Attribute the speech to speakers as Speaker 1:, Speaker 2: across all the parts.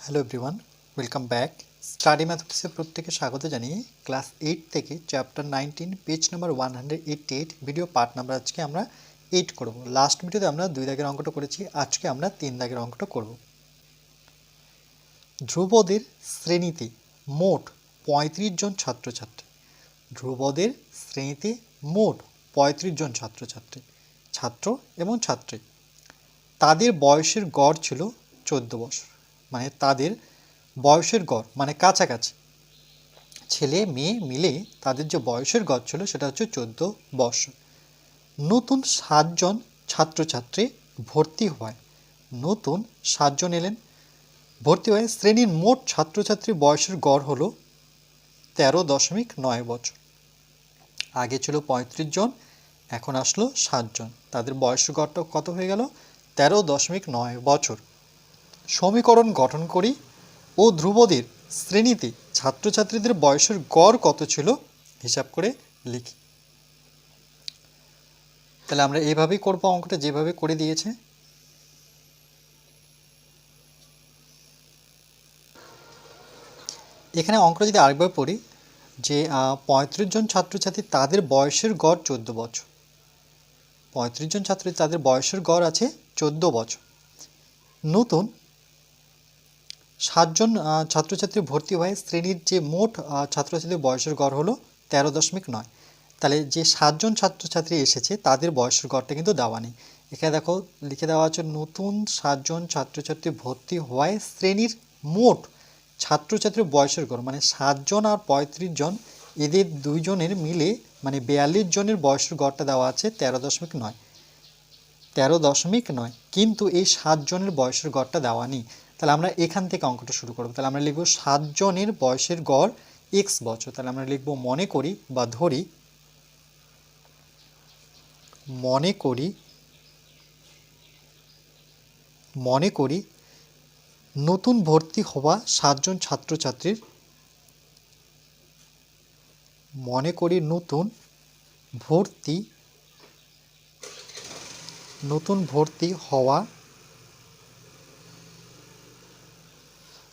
Speaker 1: Hello everyone, welcome back. Study ম্যাথমেটিক্সে প্রত্যেকে স্বাগত জানিয়ে ক্লাস 8 থেকে chapter 19 page number 188 video part number আজকে আমরা 8 করব। লাস্ট ভিডিওতে আমরা 2 দাগের অঙ্কটা করেছি, আজকে আমরা 3 দাগের অঙ্কটা করব। ধ্রুবদের শ্রেণীতে মোট 35 জন ছাত্রছাত্রী। ধ্রুবদের শ্রেণীতে মোট 35 জন ছাত্রছাত্রী, ছাত্র এবং ছাত্রী। তাদের বয়সের গড় ছিল 14 বছর, মানে তাদের বয়সের গড় মানে কাছাকাছি ছেলে মেয়ে মিলে তাদের যে বয়সের গড় ছিল সেটা হচ্ছে 14 বছর। নতুন 7 জন ছাত্রছাত্রী ভর্তি হয়, নতুন 7 জন এলেন, ভর্তি হয়। শ্রেণীর মোট ছাত্রছাত্রীর বয়সের গড় হলো 13.9 বছর। আগে ছিল 35 জন, এখন আসলো 7 জন, তাদের বয়সের গড়টা কত হয়ে গেল? 13.9 বছর। সমীকরণ গঠন করি ও ধ্রুবদের শ্রেণীতে ছাত্রছাত্রীদের বয়সের গড় কত ছিল হিসাব করে লিখি। তাহলে আমরা এইভাবেই করবো অঙ্কটা যেভাবে করে দিয়েছে। এখানে অঙ্কটা যদি আরেকবার পড়ি যে 35 জন ছাত্রছাত্রী তাদের বয়সের গড় 14 বছর। 35 জন ছাত্রী তাদের বয়সের গড় আছে 14 বছর। নতুন 7 জন ছাত্রছাত্রী ভর্তি হয়, শ্রেণীর যে মোট ছাত্রছাত্রীর বয়সের গড় হলো 13.9। তাহলে যে 7 জন ছাত্রছাত্রী এসেছে তাদের বয়সের গড়টা কিন্তু দেওয়া নেই। এখানে দেখো লিখে দেওয়া আছে নতুন 7 জন ছাত্রছাত্রী ভর্তি হওয়ায় শ্রেণীর মোট ছাত্রছাত্রীর বয়সের গড় মানে 7 জন আর 35 জন, এদের দুইজনের মিলে মানে 42 জনের বয়সের গড়টা দেওয়া আছে 13.9। 13.9, কিন্তু এই 7 জনের বয়সের গড়টা দেওয়া নেই। তাহলে আমরা এখান থেকে অঙ্কটা শুরু করব। তাহলে আমরা লিখব 7 জনের বয়সের গড় x বছর। তাহলে আমরা লিখব মনে করি বা ধরি, মনে করি নতুন ভর্তি হওয়া 7 জন ছাত্রছাত্রীর, মনে করি নতুন ভর্তি হওয়া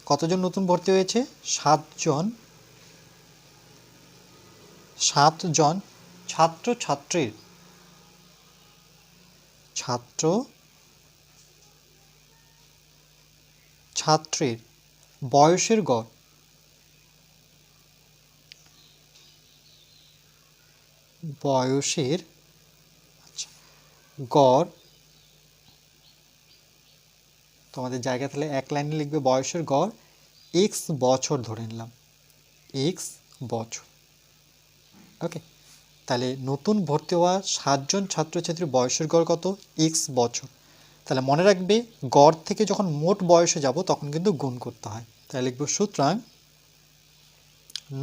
Speaker 1: কতজন নতুন ভর্তি হয়েছে? 7 জন ছাত্রীর বয়সের গড় তোমাদের জায়গা তাহলে এক লাইনে লিখবে বয়সের গড় x বছর ধরে নিলাম, x বছর। ওকে, তাহলে নতুন ভর্তি হওয়া 7 জন ছাত্রছাত্রীর বয়সের গড় কত? x বছর। তাহলে মনে রাখবে গড় থেকে যখন মোট বয়সে যাব তখন কিন্তু গুণ করতে হয়। তাহলে লিখব সুতরাং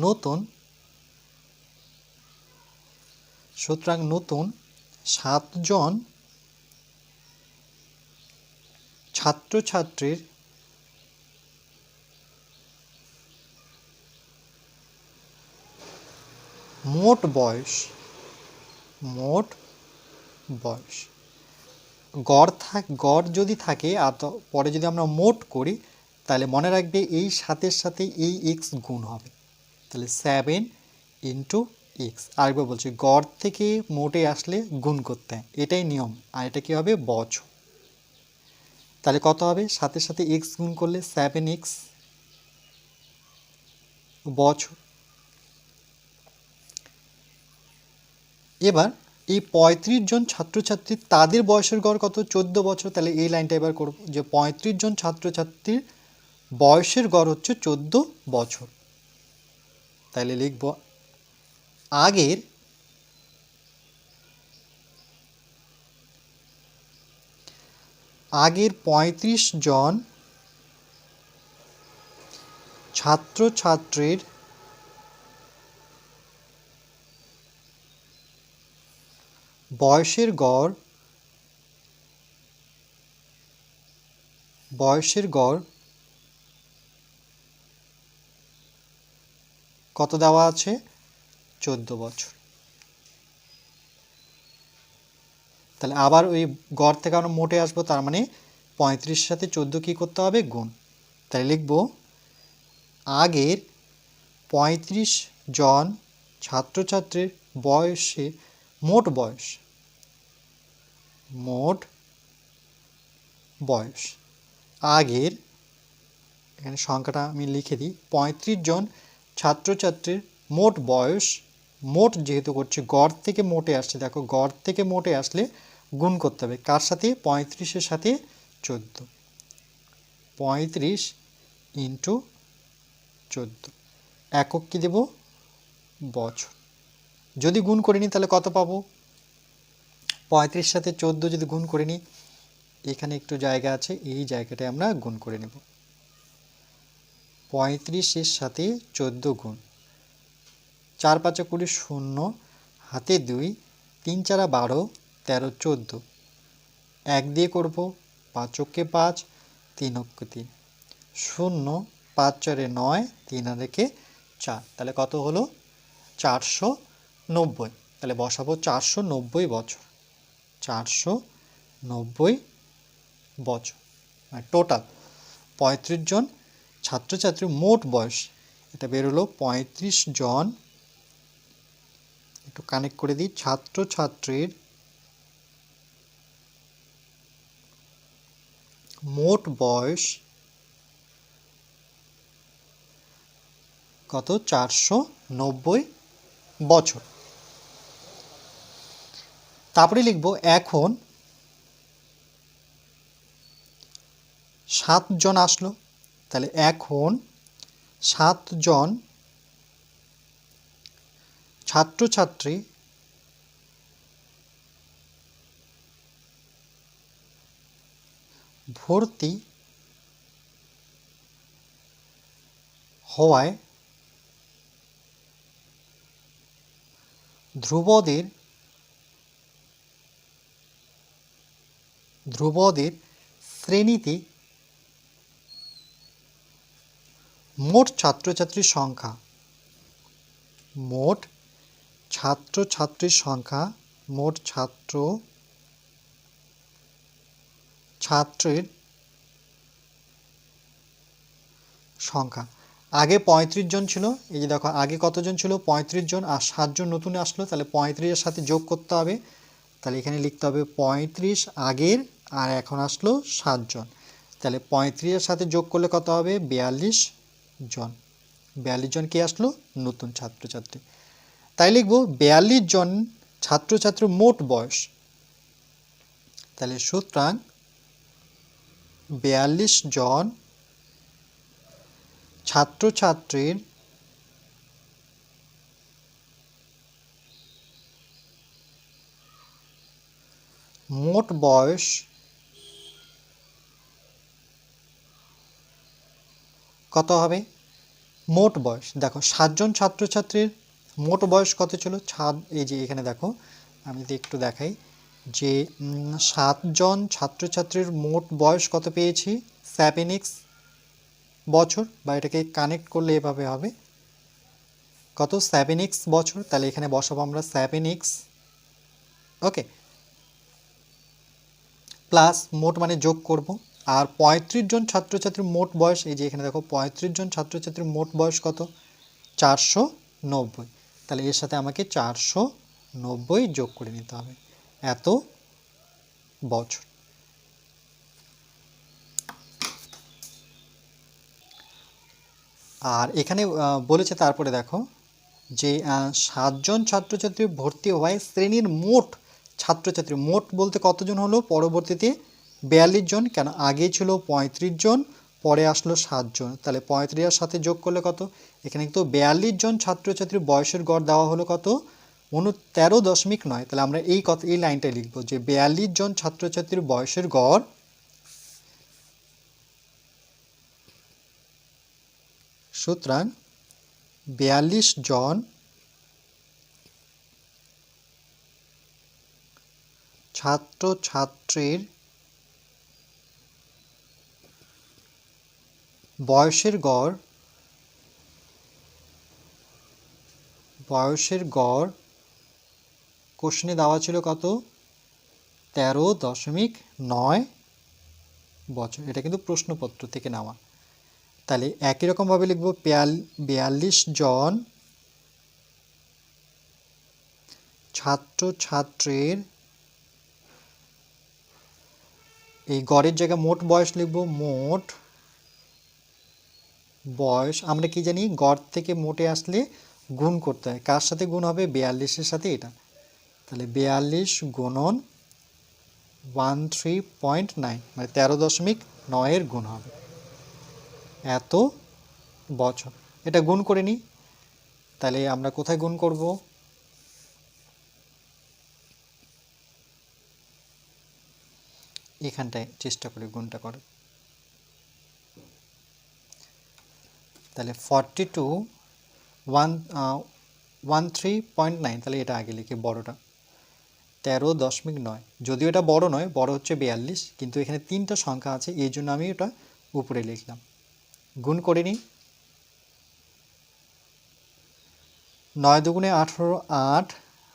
Speaker 1: নতুন 7 জন ছাত্রছাত্রীর মোট বয়স গড় যদি থাকে আর পরে যদি আমরা মোট করি তাহলে মনে রাখবে এই সাথে সাথে এই x গুণ হবে। তাহলে 7 ইন্টু x। আরেকবার বলছি, গড় থেকে মোটে আসলে গুণ করতে হয়, এটাই নিয়ম। আর এটা কি হবে? বছর। তাহলে কত হবে? সাথে সাথে x গুণ করলে 7x বছর। এবার এই 35 জন ছাত্রছাত্রী তাদের বয়সের গড় কত? 14 বছর। তাহলে এই লাইনটা এবার করব যে 35 জন ছাত্রছাত্রীর বয়সের গড় হচ্ছে 14 বছর। তাহলে লিখব আগের 35 জন ছাত্রছাত্রীর বয়সের গড় কত দেওয়া আছে? 14 বছর। তাহলে আবার ওই গড় থেকে আমরা মোটে আসবো, তার মানে 35 সাথে 14 কি করতে হবে? গুণ। তাই লিখব আগের ৩৫ জন ছাত্রছাত্রীর বয়সে মোট বয়স আগের, এখানে সংখ্যাটা আমি লিখে দিই, ৩৫ জন ছাত্রছাত্রীর মোট বয়স, মোট যেহেতু করছে গড় থেকে মোটে আসছে, দেখো গড় থেকে মোটে আসলে গুণ করতে হবে কার সাথে, ৩৫-এর সাথে ১৪, ৩৫ ইন্টু ১৪, একক কি দেব, বছর। যদি গুণ করে নিই তাহলে কত পাবো, ৩৫ সাথে ১৪ যদি গুণ করে নিই, এখানে একটু জায়গা আছে, এই জায়গাটায় আমরা গুণ করে নেব। ৩৫-এর সাথে ১৪ গুণ, ৪ ৫ 20, শূন্য হাতে ২, ৩ ৪ 12, ১৩ 14, ১ দিয়ে করব, ৫ × ৫, ৩ × ৩, শূন্য ৫ ৪ 9, ৩ আর ১ 4, তাহলে কত হলো ৪৯০। তাহলে বসাবো ৪৯০ বছর, ৪৯০ বছর। টোটাল ৩৫ জন ছাত্রছাত্রীর মোট বয়স, এটা বেরোলো ৩৫ জন, একটু কানেক্ট করে দিই, ছাত্রছাত্রীর মোট বয়স কত, ৪৯০ বছর। তারপরে লিখব এখন ৭ জন আসলো, তাহলে এখন ৭ জন ছাত্রছাত্রী ভর্তি হওয়ায় ধ্রুবদের শ্রেণীতে মোট ছাত্রছাত্রীর সংখ্যা, মোট ছাত্রছাত্রীর সংখ্যা, মোট ছাত্রের সংখ্যা, আগে ৩৫ জন ছিল, এই যে দেখো আগে কতজন ছিল, ৩৫ জন, আর ৭ জন নতুন আসলো, তাহলে ৩৫-এর সাথে যোগ করতে হবে, তাহলে এখানে লিখতে হবে ৩৫ আগের, আর এখন আসলো ৭ জন, তাহলে ৩৫-এর সাথে যোগ করলে কত হবে, ৪২ জন, ৪২ জন কে আসলো, নতুন ছাত্রছাত্রী। তাই লিখব ৪২ জন ছাত্রছাত্রীর মোট বয়স, তাহলে সুতরাং ৪২ জন ছাত্রছাত্রীর মোট বয়স কত হবে, মোট বয়স দেখো ৭ জন ছাত্রছাত্রীর মোট বয়স কত ছিল, এই যে এখানে দেখো আমি যদি একটু দেখাই যে ৭ জন ছাত্রছাত্রীর মোট বয়স কত পেয়েছি, 7x বছর, বা এটাকে কানেক্ট করলে এভাবে হবে কত, 7x বছর, তাহলে এখানে বসাবো আমরা 7x, ওকে, প্লাস মোট মানে যোগ করব, আর ৩৫ জন ছাত্রছাত্রীর মোট বয়স, এই যে এখানে দেখো ৩৫ জন ছাত্রছাত্রীর মোট বয়স কত, ৪৯০, তাহলে এর সাথে আমাকে ৪৯০ যোগ করে নিতে হবে, এত বছর। আর এখানে বলেছে তারপরে দেখো যে ৭ জন ছাত্রছাত্রী ভর্তি হওয়ায় শ্রেণীর মোট ছাত্রছাত্রী, মোট বলতে কতজন হলো, পরবর্তীতে ৪২ জন, কেন আগে ছিল ৩৫ জন, পরে আসলো ৭ জন, তাহলে ৩৫-এর সাথে যোগ করলে কত, এখানে কিন্তু ৪২ জন ছাত্রছাত্রীর বয়সের গড় দেওয়া হলো কত, 13.9, তাহলে আমরা এই লাইনটাই লিখবো যে ৪২ জন ছাত্রছাত্রীর বয়সের গড়, সুতরাং ৪২ জন ছাত্রছাত্রীর বয়সের গড় কোশ্চেনে দেওয়া ছিল কত, 13.9 বছর, এটা কিন্তু প্রশ্নপত্র থেকে নেওয়া। তাহলে একই রকমভাবে লিখব 42 জন ছাত্রছাত্রীর, এই গড়ের জায়গায় মোট বয়স লিখব, মোট বয়স। আমরা কি জানি, গড় থেকে মোটে আসলে গুণ করতে হয়, কার সাথে গুণ হবে, 42-এর সাথে এটা। তাহলে 42 গুণন 13.9 মানে 13.9 গুণ হবে এত বছর। এটা গুণ করে নিই, তাহলে আমরা কোথায় গুণ করব, এখানটায় চেষ্টা করি গুণটা করে। তাহলে 13.9, তাহলে এটা আগে লিখি বড়টা, 13.9। যদিও এটা বড় নয়, বড় হচ্ছে 42, কিন্তু এখানে 3টা সংখ্যা আছে, এই জন্য আমি এটা উপরে লিখলাম। গুণ করে নিই, 9 দুগুণে 18, 8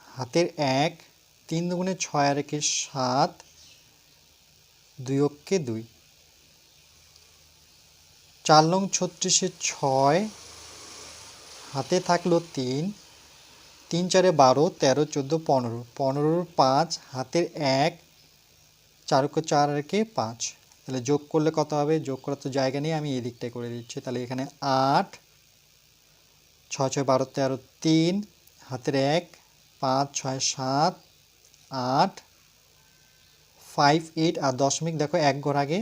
Speaker 1: হাতের 1, 3 দুগুণে 6 আর 1 7, 2 অক্ষে 2, 4 নং 36-এ 6 হাতে থাকলো 3, 3 4-এ 12, 13 14 15, 15-র 5 হাতের 1, 4 অক্ষে 4 আর 1 5। তাহলে যোগ করলে কত হবে, যোগ করার তো জায়গা নেই, আমি এই দিকটাই করে দিচ্ছি। তাহলে এখানে 8, 6 6 12 13, 3 হাতের 1, 5 6 7 8, 5 8 আর দশমিক দেখো এক ঘর আগে,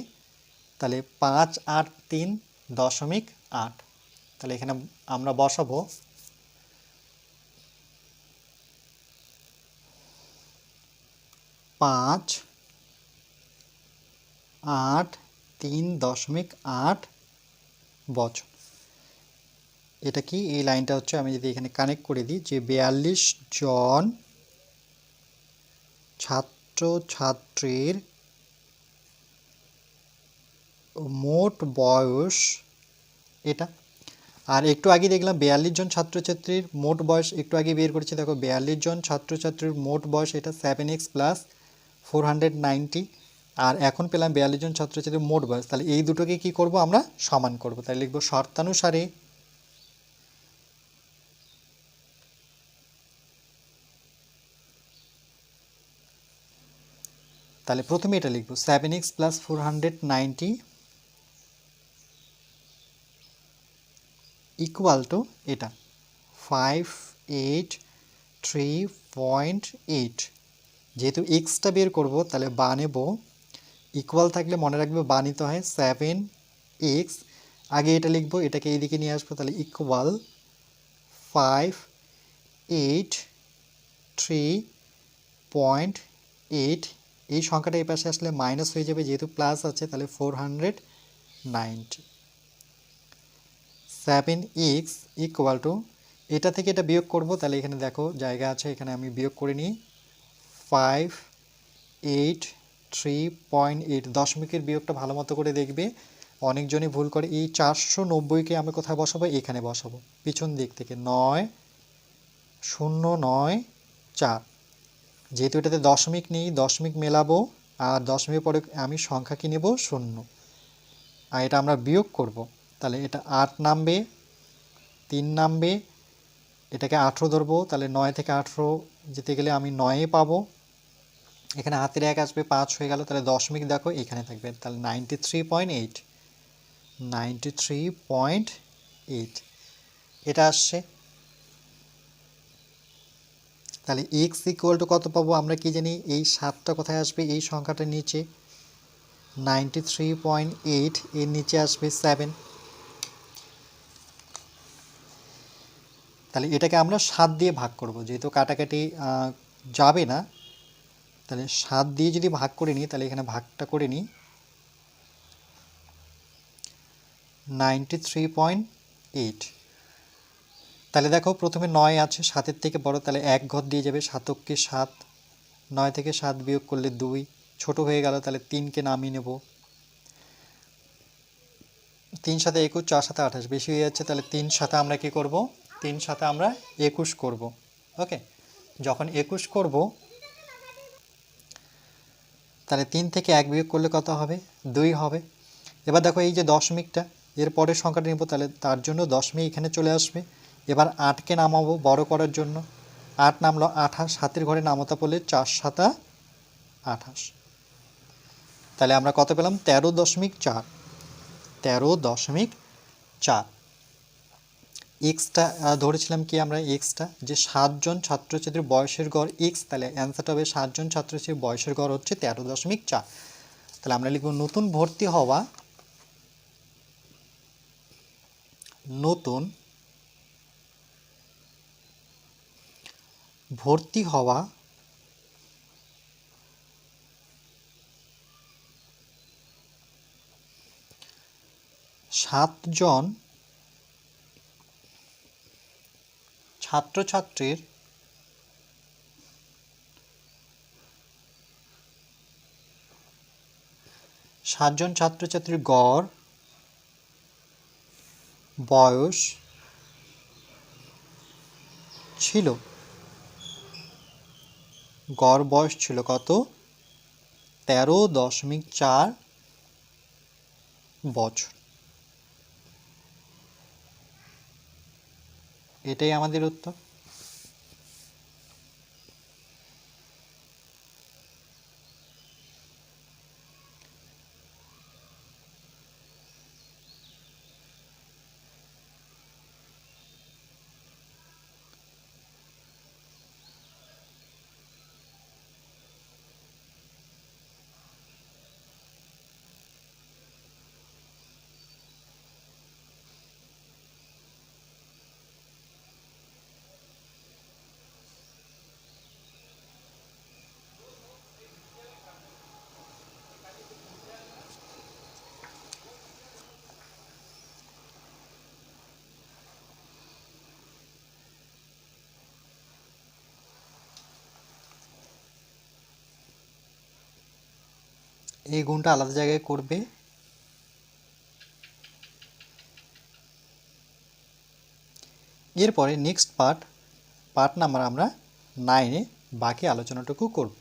Speaker 1: তাহলে 5 8 3 দশমিক 8। তাহলে এখানে আমরা বসাবো 5 8 3.8 বছর। এটা কি, এই লাইনটা হচ্ছে, আমি যদি এখানে কানেক্ট করে দিই, যে 42 জন ছাত্রছাত্রীর মোট বয়স এটা। আর একটু আগে দেখলাম 42 জন ছাত্রছাত্রীর মোট বয়স, একটু আগে বের করেছি, দেখো 42 জন ছাত্রছাত্রীর মোট বয়স এটা 7x প্লাস 490, আর এখন পেলাম 42 জন ছাত্রছাত্রীর মোট বয়স। তাহলে এই দুটোকে কি করব, আমরা সমান করব। তাই লিখব শর্তানুসারে তাহলে প্রথমে এটা লিখব 7x প্লাস 490 ইকুয়াল টু এটা 583.8। যেহেতু এক্সটা বের করব, তাহলে বা নেব, ইকুয়াল থাকলে মনে রাখবে বা নিতে হয়, 7x আগে এটা লিখব, এটাকে এইদিকে নিয়ে আসবো, তাহলে ইকুয়াল 583.8। এই সংখ্যাটা এই পাশে আসলে মাইনাস হয়ে যাবে, যেহেতু প্লাস আছে, তাহলে 490। 7x ইকুয়াল টু, এটা থেকে এটা বিয়োগ করব, তাহলে এখানে দেখো জায়গা আছে, এখানে আমি বিয়োগ করে নিই, 583.8। দশমিকের বিয়োগটা ভালো মতো করে দেখবে, অনেকজনই ভুল করে। এই 490কে আমি কোথায় বসাবো, এখানে বসাবো, পিছন দিক থেকে 9094। যেহেতু এটাতে দশমিক নেই, দশমিক মেলাবো, আর দশমিকের পরে আমি সংখ্যা কি নেব, 0, আর এটা আমরা বিয়োগ করব। তাহলে এটা 8 নামবে, 3 নামবে, এটাকে 18 ধরবো, তাহলে 9 থেকে 18 যেতে গেলে আমি 9 পাবো, এখানে হাতের 1 আসবে, 5 হয়ে গেল, তাহলে দশমিক দেখো এখানে থাকবে, তাহলে 93.8, 93.8 এটা আসছে। তাহলে x ইকুয়াল টু কত পাবো, আমরা কি জানি, এই 7টা কোথায় আসবে, এই সংখ্যাটার নিচে, 93.8 এর নিচে আসবে 7। তাহলে এটাকে আমরা 7 দিয়ে ভাগ করব, যেহেতু কাটাকাটি যাবে না, তাহলে 7 দিয়ে যদি ভাগ করে নিই, তাহলে এখানে ভাগটা করে নিই, 93.8। তাহলে দেখো প্রথমে 9 আছে, 7-এর থেকে বড়, তাহলে 1 ঘর দিয়ে যাবে, 7 অক্ষে 7, 9 থেকে 7 বিয়োগ করলে 2, ছোট হয়ে গেল, তাহলে 3কে নামিয়ে নেব, 3 7 21, 4 7 28 বেশি হয়ে যাচ্ছে, তাহলে 3 সাথে আমরা কি করব, 3 সাথে আমরা 21 করব। ওকে, যখন 21 করব, তাহলে 3 থেকে 1 বিয়োগ করলে কত হবে, 2 হবে। এবার দেখো এই যে দশমিকটা, এরপরের সংখ্যাটা নিব, তাহলে তার জন্য দশমিক এখানে চলে আসবে। এবার 8কে নামাবো বড় করার জন্য, 8 নামলো, 28 হাতের ঘরে নামতা পড়লে 4 7 28। তাহলে আমরা কত পেলাম? 13.4, 13.4। এক্সটা ধরেছিলাম কি আমরা, এক্সটা যে 7 জন ছাত্রছাত্রীর বয়সের গড় এক্স, তাহলে অ্যান্সারটা হবে 7 জন ছাত্রছাত্রীর বয়সের গড় হচ্ছে 13.4। তাহলে আমরা লিখব নতুন ভর্তি হওয়া, নতুন ভর্তি হওয়া 7 জন ছাত্রছাত্রীর গড় বয়স ছিল, কত? 13.4 বছর। এটাই আমাদের উত্তর। এই গুণটা আলাদা জায়গায় করবে। এরপরে নেক্সট পার্ট নাম্বার আমরা 9-এ বাকি আলোচনাটুকু করব।